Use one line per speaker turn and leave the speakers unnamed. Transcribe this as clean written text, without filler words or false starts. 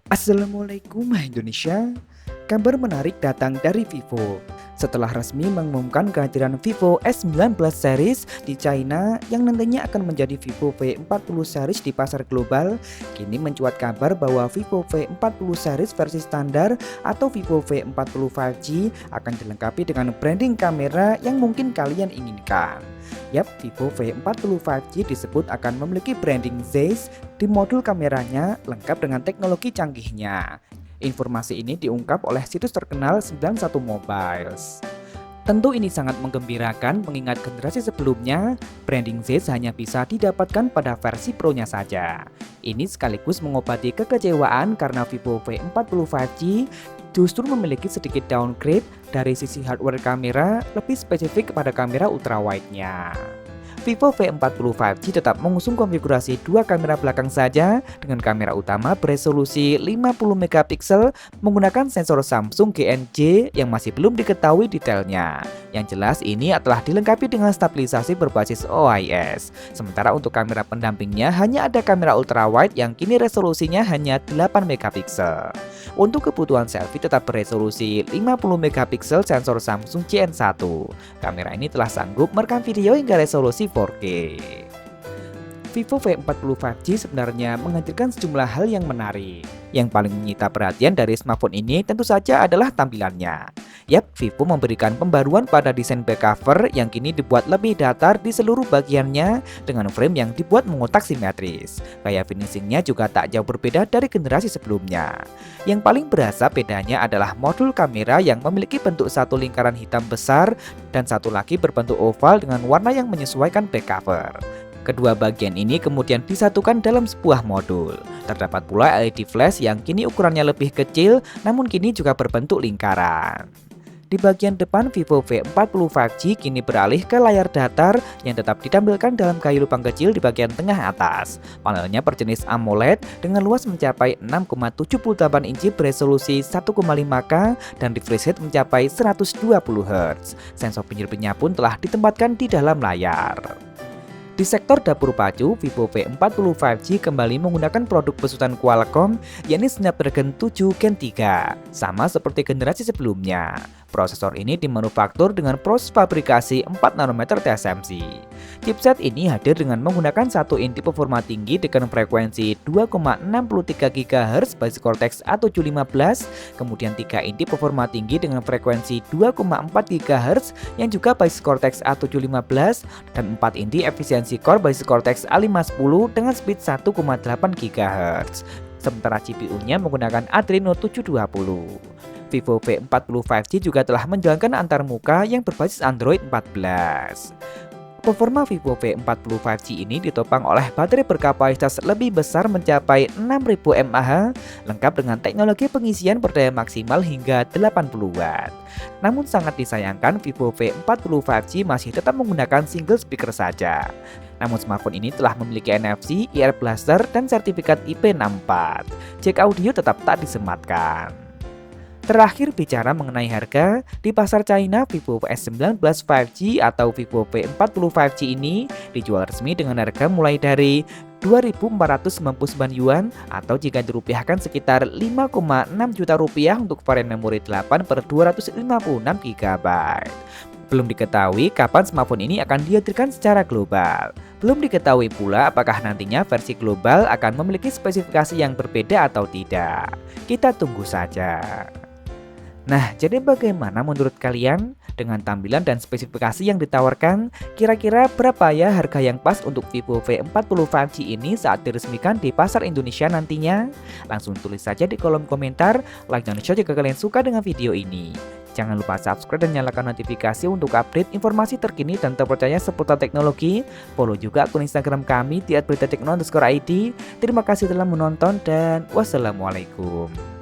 Assalamualaikum Indonesia. Kabar menarik datang dari Vivo. Setelah resmi mengumumkan kehadiran Vivo S19 series di China yang nantinya akan menjadi Vivo V40 series di pasar global, kini mencuat kabar bahwa Vivo V40 series versi standar atau Vivo V40 5G akan dilengkapi dengan branding kamera yang mungkin kalian inginkan. Yap, Vivo V40 5G disebut akan memiliki branding Zeiss di modul kameranya lengkap dengan teknologi canggihnya. Informasi ini diungkap oleh situs terkenal 91 Mobiles. Tentu ini sangat menggembirakan mengingat generasi sebelumnya, branding Zeiss hanya bisa didapatkan pada versi Pro-nya saja. Ini sekaligus mengobati kekecewaan karena Vivo V40 5G justru memiliki sedikit downgrade dari sisi hardware kamera, lebih spesifik pada kamera ultrawide-nya. Vivo V40 5G tetap mengusung konfigurasi dua kamera belakang saja dengan kamera utama beresolusi 50 megapiksel menggunakan sensor Samsung GN-J yang masih belum diketahui detailnya. Yang jelas ini telah dilengkapi dengan stabilisasi berbasis OIS. Sementara untuk kamera pendampingnya hanya ada kamera ultrawide yang kini resolusinya hanya 8 megapiksel. Untuk kebutuhan selfie tetap beresolusi 50 megapiksel sensor Samsung GN1. Kamera ini telah sanggup merekam video hingga resolusi 4K. Vivo V40 5G sebenarnya menghadirkan sejumlah hal yang menarik. Yang paling menyita perhatian dari smartphone ini tentu saja adalah tampilannya. Yap, Vivo memberikan pembaruan pada desain back cover yang kini dibuat lebih datar di seluruh bagiannya dengan frame yang dibuat mengotak simetris. Gaya finishingnya juga tak jauh berbeda dari generasi sebelumnya. Yang paling berasa bedanya adalah modul kamera yang memiliki bentuk satu lingkaran hitam besar dan satu lagi berbentuk oval dengan warna yang menyesuaikan back cover. Kedua bagian ini kemudian disatukan dalam sebuah modul. Terdapat pula LED flash yang kini ukurannya lebih kecil namun kini juga berbentuk lingkaran. Di bagian depan Vivo V40 5G kini beralih ke layar datar yang tetap ditampilkan dalam kayu lubang kecil di bagian tengah atas. Panelnya berjenis AMOLED dengan luas mencapai 6,78 inci beresolusi 1,5K dan refresh rate mencapai 120 Hz. Sensor pinggir-pinggirnya pun telah ditempatkan di dalam layar. Di sektor dapur pacu, Vivo V40 5G kembali menggunakan produk besutan Qualcomm, yakni Snapdragon 7 Gen 3, sama seperti generasi sebelumnya. Prosesor ini dimanufaktur dengan proses fabrikasi 4 nanometer TSMC. Chipset ini hadir dengan menggunakan satu inti performa tinggi dengan frekuensi 2,63 GHz basis Cortex A715, kemudian 3 inti performa tinggi dengan frekuensi 2,4 GHz yang juga basis Cortex A715, dan 4 inti efisiensi core basis Cortex A510 dengan speed 1,8 GHz. Sementara CPU-nya menggunakan Adreno 720. Vivo V40 5G juga telah menjalankan antarmuka yang berbasis Android 14. Performa Vivo V40 5G ini ditopang oleh baterai berkapasitas lebih besar mencapai 6000 mAh, lengkap dengan teknologi pengisian berdaya maksimal hingga 80 Watt. Namun sangat disayangkan Vivo V40 5G masih tetap menggunakan single speaker saja. Namun smartphone ini telah memiliki NFC, ear blaster, dan sertifikat IP64. Jack audio tetap tak disematkan. Terakhir bicara mengenai harga, di pasar China Vivo S19 5G atau Vivo V40 5G ini dijual resmi dengan harga mulai dari 2.499 yuan atau jika dirupiahkan sekitar 5,6 juta rupiah untuk varian memori 8 per 256 GB. Belum diketahui kapan smartphone ini akan dihadirkan secara global. Belum diketahui pula apakah nantinya versi global akan memiliki spesifikasi yang berbeda atau tidak. Kita tunggu saja. Nah, jadi bagaimana menurut kalian? Dengan tampilan dan spesifikasi yang ditawarkan, kira-kira berapa ya harga yang pas untuk Vivo V40 5G ini saat diresmikan di pasar Indonesia nantinya? Langsung tulis saja di kolom komentar, like dan share jika kalian suka dengan video ini. Jangan lupa subscribe dan nyalakan notifikasi untuk update informasi terkini dan terpercaya seputar teknologi. Follow juga akun Instagram kami di @beritatekno_id. Terima kasih telah menonton dan wassalamualaikum.